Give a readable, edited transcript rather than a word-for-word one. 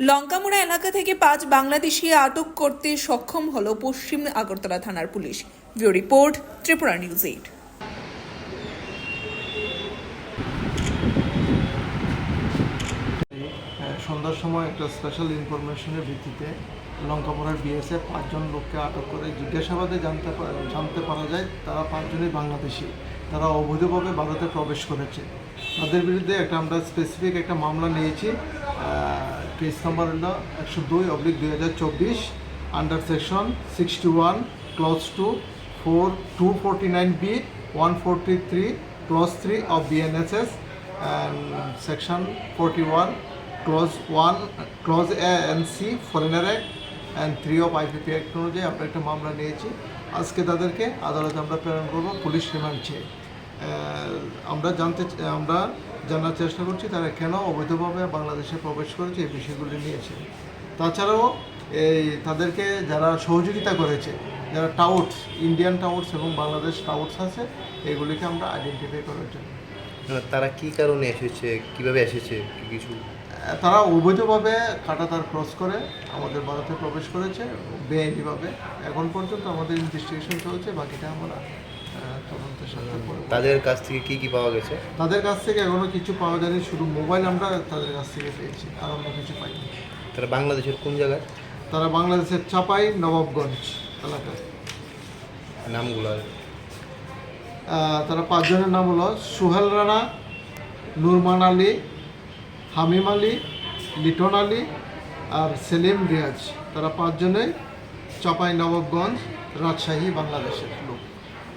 লঙ্কামোড়া এলাকা থেকে 5 বাংলাদেশি আটক করতে সক্ষম হলো পশ্চিম আগরতলা থানার police. Bureau report, Tripura news 8। সন্ধ্যার সময় একটা স্পেশাল ইনফরমেশনের ভিত্তিতে লঙ্কামোড়ার বিএসএফ 5 জন লোককে আটক করে জিজ্ঞাসাবাদে জানতে পারা যায় তারা 5 জনই বাংলাদেশি। তারা অবৈধভাবে ভারতে প্রবেশ করেছে। তাদের বিরুদ্ধে আমরা স্পেসিফিক একটা মামলা নিয়েছি। কেস নাম্বার হলো 102/2024 under section 61 clause 2 249B 143 clause 3 of BNSS and section 41 clause 1 clause A and C foreigner act and 3 of IPP act অনুযায়ী আমরা একটা মামলা নিয়েছি। আজকে তাদেরকে আদালতে আমরা প্রেরণ করব পুলিশ রিমান্ড চেয়ে। আমরা জানার চেষ্টা করছি তারা কেন অবৈধভাবে বাংলাদেশে প্রবেশ করেছে এই বিষয়গুলি নিয়েছে। তাছাড়াও তাদেরকে যারা সহযোগিতা করেছে, যারা টাউটস, ইন্ডিয়ান টাউটস এবং বাংলাদেশ টাউটস আছে, এগুলিকে আমরা আইডেন্টিফাই করার জন্য। তারা কি কারণে এসেছে, কিভাবে এসেছে, কিছু তারা অবৈধভাবে কাঁটাতার ক্রস করে আমাদের ভারতে প্রবেশ করেছে বেআইনিভাবে। এখন পর্যন্ত আমাদের ইনভেস্টিগেশন চলছে, বাকিটা আমরা তদন্তের সাথে করব। তাদের কাছ থেকে কি পাওয়া গেছে? তাদের কাছ থেকে এখনো কিছু পাওয়া যায়নি, শুধু মোবাইল আমরা তাদের কাছ থেকে পেয়েছি, আর অন্য কিছু পাইনি। তারা বাংলাদেশের কোন জায়গায়? তারা বাংলাদেশের চাপাই নবাবগঞ্জ এলাকায়। নামগুলো তারা 5 জনের নাম হলো সুহেল রানা, নুরমান আলী, হামিম আলী, লিটন আলী আর সেলিম রিয়াজ। তারা 5 জনেই চাপাই নবাবগঞ্জ, রাজশাহী, বাংলাদেশের।